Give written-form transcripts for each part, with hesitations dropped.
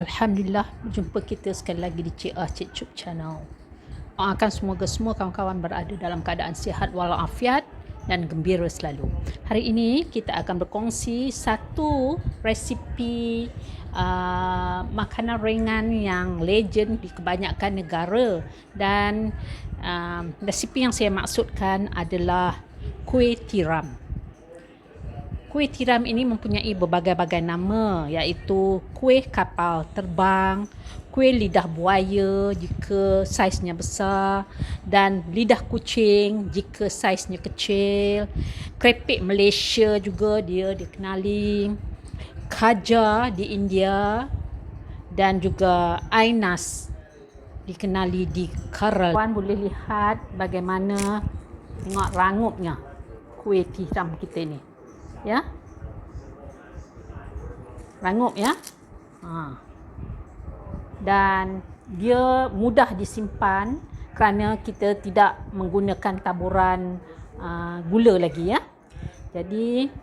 Alhamdulillah, berjumpa kita sekali lagi di Cik Cik Cuk Channel. Doakan semoga semua kawan-kawan berada dalam keadaan sihat walafiat dan gembira selalu. Hari ini kita akan berkongsi satu resipi makanan ringan yang legend di kebanyakan negara, dan resipi yang saya maksudkan adalah kuih tiram. Kuih tiram ini mempunyai berbagai-bagai nama, iaitu kuih kapal terbang, kuih lidah buaya jika saiznya besar, dan lidah kucing jika saiznya kecil. Krepek Malaysia juga dia dikenali, khaja di India, dan juga ainas dikenali di Kerala. Puan boleh lihat bagaimana tengok rangupnya kuih tiram kita ni. Ya, rangup ya. Dan dia mudah disimpan kerana kita tidak menggunakan taburan gula lagi ya. Jadi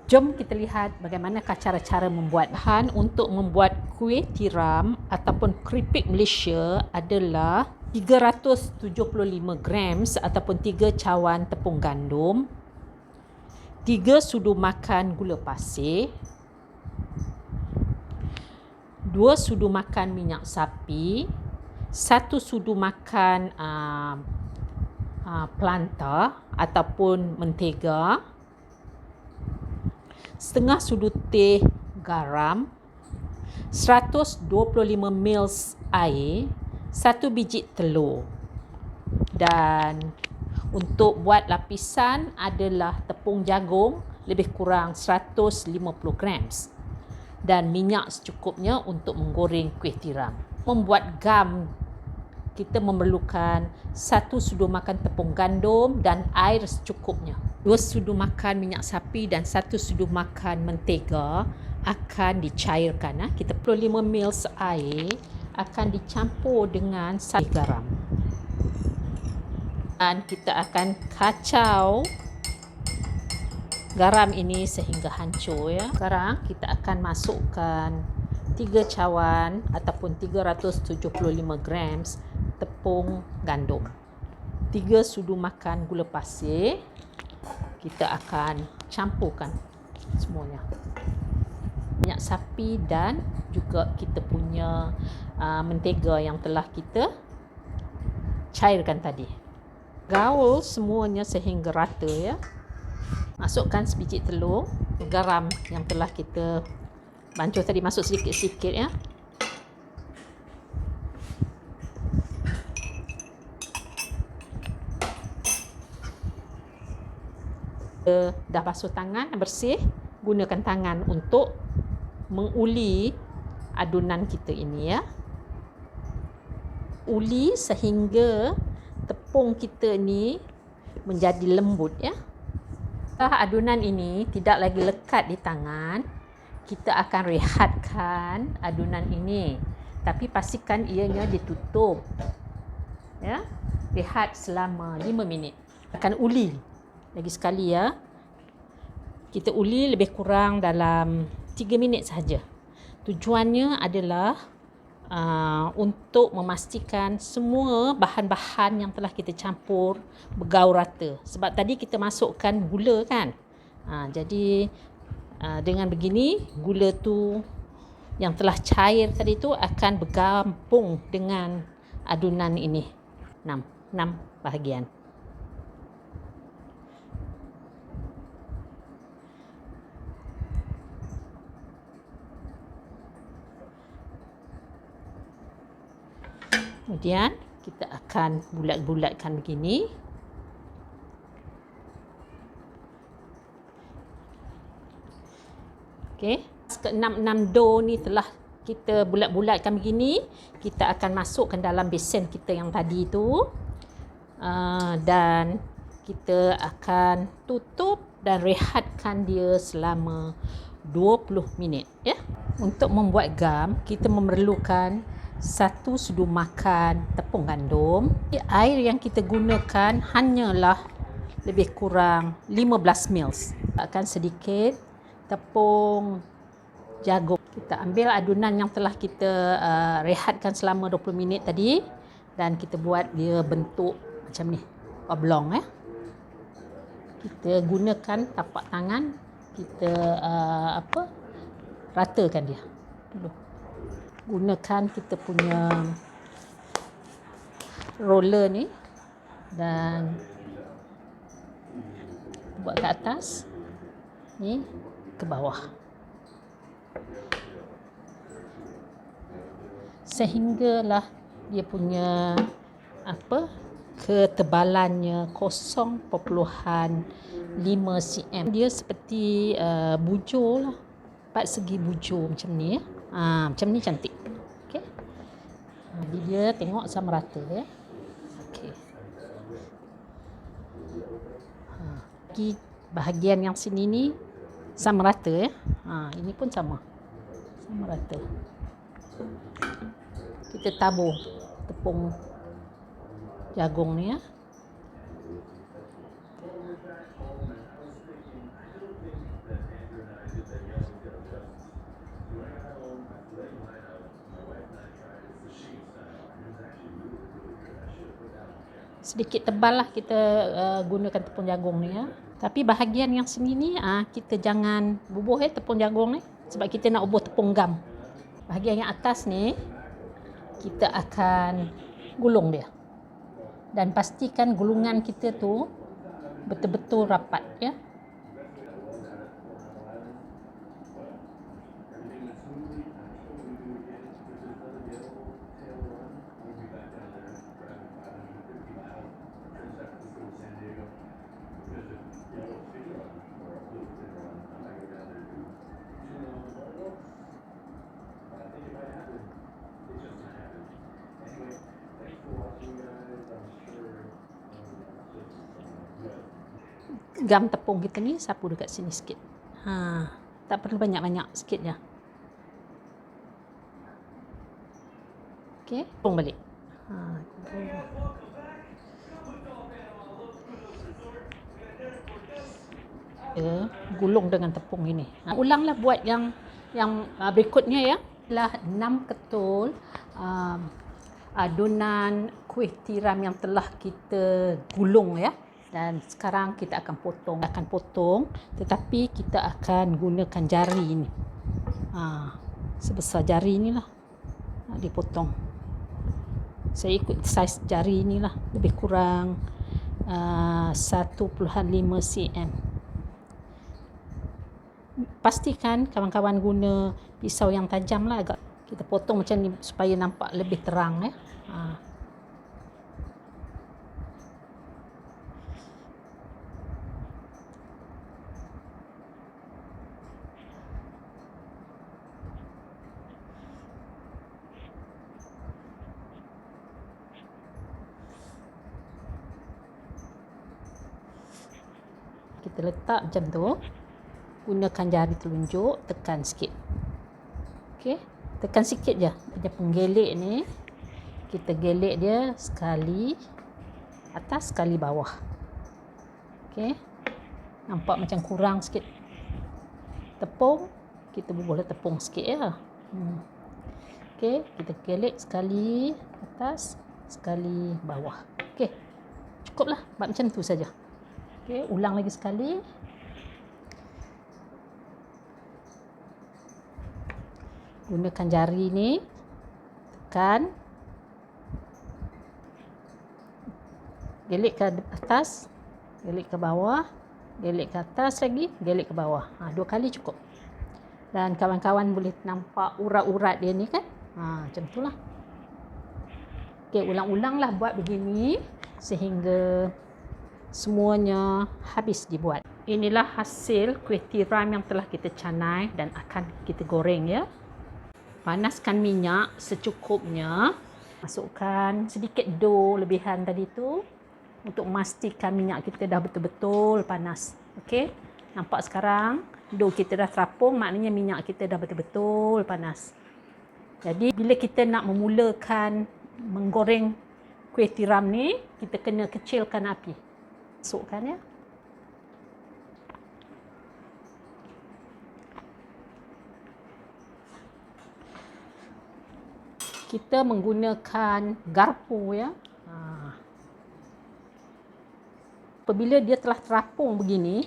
jom kita lihat bagaimana cara-cara membuat. Bahan untuk membuat kuih tiram ataupun keripik Malaysia adalah 375 grams ataupun 3 cawan tepung gandum, 3 sudu makan gula pasir, 2 sudu makan minyak sapi, 1 sudu makan planta ataupun mentega, setengah sudu teh garam, 125 ml air, 1 biji telur. Dan untuk buat lapisan adalah tepung jagung lebih kurang 150 grams dan minyak secukupnya untuk menggoreng kuih tiram. Membuat gam, kita memerlukan 1 sudu makan tepung gandum dan air secukupnya. 2 sudu makan minyak sapi dan 1 sudu makan mentega akan dicairkan. Kita 25 ml air akan dicampur dengan 1 garam. Dan kita akan kacau garam ini sehingga hancur ya. Sekarang kita akan masukkan 3 cawan ataupun 375 grams tepung gandum, 3 sudu makan gula pasir. Kita akan campurkan semuanya. Minyak sapi dan juga kita punya mentega yang telah kita cairkan tadi. Gaul semuanya sehingga rata ya. Masukkan sebiji telur, garam yang telah kita bancuh tadi masuk sedikit-sedikit ya. Dah basuh tangan, bersih, gunakan tangan untuk menguli adunan kita ini ya. Uli sehingga tepung kita ni menjadi lembut ya. Setelah adunan ini tidak lagi lekat di tangan, kita akan rehatkan adunan ini. Tapi pastikan ianya ditutup. Ya. Rehat selama 5 minit. Akan uli lagi sekali ya. Kita uli lebih kurang dalam 3 minit sahaja. Tujuannya adalah untuk memastikan semua bahan-bahan yang telah kita campur bergaul rata. Sebab tadi kita masukkan gula kan. Jadi dengan begini gula tu yang telah cair tadi tu akan bergabung dengan adunan ini. 6 bahagian. Kemudian kita akan bulat-bulatkan begini. Okey, ke-6 dough ni telah kita bulat-bulatkan begini, kita akan masukkan dalam besen kita yang tadi tu. Dan kita akan tutup dan rehatkan dia selama 20 minit ya. Untuk membuat gam, kita memerlukan 1 sudu makan tepung gandum. Air yang kita gunakan hanyalah lebih kurang 15 ml. Akan sedikit tepung jagung. Kita ambil adunan yang telah kita rehatkan selama 20 minit tadi dan kita buat dia bentuk macam ni, oblong ya. Kita gunakan tapak tangan, kita ratakan dia dulu. Gunakan kita punya roller ni dan buat ke atas ni, ke bawah, sehinggalah dia punya ketebalannya 0.5 cm. Dia seperti bujur lah, 4 segi bujur macam ni ya. Macam ni cantik. Okey. Jadi dia tengok sama rata ya. Okey. Bahagian yang sini ni sama rata ya. Ini pun sama rata. Kita tabur tepung jagung ni ya. Sedikit tebal lah kita gunakan tepung jagung ni ya. Tapi bahagian yang sini ni kita jangan bubuh tepung jagung ni, sebab kita nak bubuh tepung gam. Bahagian yang atas ni kita akan gulung dia. Dan pastikan gulungan kita tu betul-betul rapat ya. Gam tepung kita ni sapu dekat sini sikit. Tak perlu banyak-banyak, sikit je. Okey, tepung balik. Gulung dengan tepung ini. Ulanglah buat yang berikutnya ya. Lah 6 ketul adunan kuih tiram yang telah kita gulung ya. Dan sekarang kita akan potong, tetapi kita akan gunakan jari ni. Sebesar jari ni lah dipotong. Saya ikut saiz jari ni lah, lebih kurang 1.5 cm. Pastikan kawan-kawan guna pisau yang tajam lah, agak kita potong macam ni supaya nampak lebih terang ya. Kita letak macam tu, gunakan jari telunjuk, tekan sikit. Okey, tekan sikit je. Dia penggelek ni kita gelek dia sekali atas, sekali bawah. Okey, nampak macam kurang sikit tepung, kita bubuhlah tepung sikit ya. Okey, kita gelek sekali atas, sekali bawah. Okey, cukuplah, buat macam tu saja. Okey, ulang lagi sekali. Gunakan jari ni, tekan, gelek ke atas, gelek ke bawah, gelek ke atas lagi, gelek ke bawah. 2 kali cukup. Dan kawan-kawan boleh nampak urat-urat dia ni kan. Macam itulah. Okey, ulang-ulanglah buat begini sehingga semuanya habis dibuat. Inilah hasil kuih tiram yang telah kita canai dan akan kita goreng ya. Panaskan minyak secukupnya. Masukkan sedikit dough lebihan tadi tu untuk memastikan minyak kita dah betul-betul panas. Okey, nampak sekarang dough kita dah terapung, maknanya minyak kita dah betul-betul panas. Jadi bila kita nak memulakan menggoreng kuih tiram ni, kita kena kecilkan api. Masukkan ya. kita menggunakan garpu ya. Apabila dia telah terapung begini,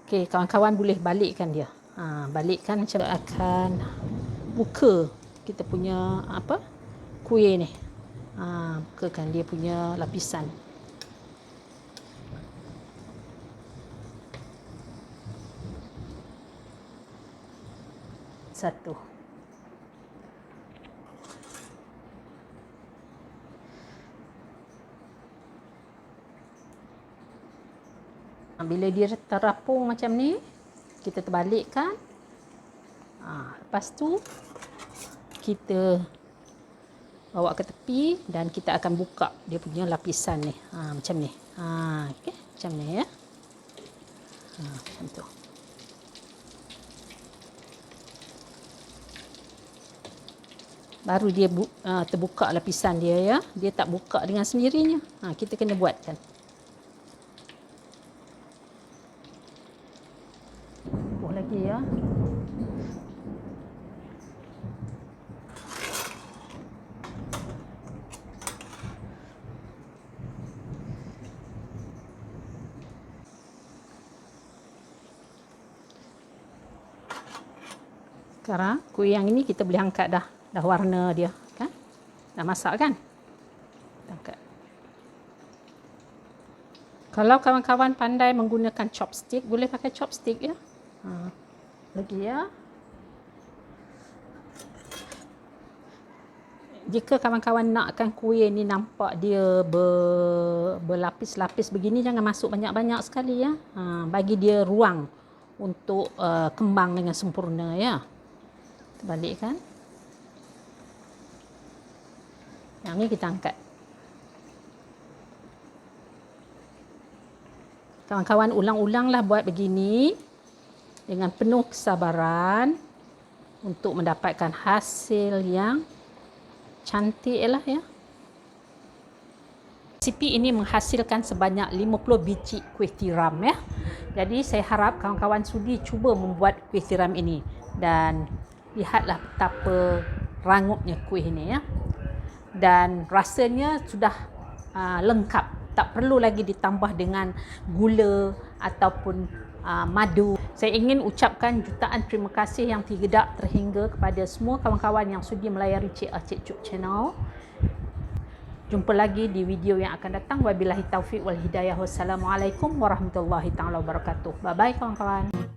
okey, kawan-kawan boleh balikkan dia. Balikkan macam akan buka kita punya kuih ni. Bukakan dia punya lapisan. Satu. Bila dia terapung macam ni, kita terbalikkan. Lepas tu kita bawa ke tepi dan kita akan buka dia punya lapisan ni. Macam ni. Okey, macam ni ya. Macam tu. Baru dia terbuka lapisan dia ya. Dia tak buka dengan sendirinya. Kita kena buatkan. Lagi ya. Sekarang kuih yang ini kita boleh angkat dah. Dah warna dia kan. Dah masak kan? Angkat. Kalau kawan-kawan pandai menggunakan chopstick, boleh pakai chopstick ya. Lagi ya. Jika kawan-kawan nakkan kuih ni nampak dia berlapis-lapis begini, jangan masuk banyak-banyak sekali ya. Bagi dia ruang untuk kembang dengan sempurna ya. Balikkan. Yang ni kita angkat. Kawan-kawan ulang-ulanglah buat begini dengan penuh kesabaran untuk mendapatkan hasil yang cantik lah ya. Resipi ini menghasilkan sebanyak 50 biji kuih tiram ya. Jadi saya harap kawan-kawan sudi cuba membuat kuih tiram ini dan lihatlah betapa rangupnya kuih ini ya. Dan rasanya sudah lengkap. Tak perlu lagi ditambah dengan gula ataupun madu. Saya ingin ucapkan jutaan terima kasih yang tidak terhingga kepada semua kawan-kawan yang sudi melayari Cik Ah Cik Cuk channel. Jumpa lagi di video yang akan datang. Wabillahi taufiq wal hidayah. Wassalamualaikum warahmatullahi taala wabarakatuh. Bye bye kawan-kawan.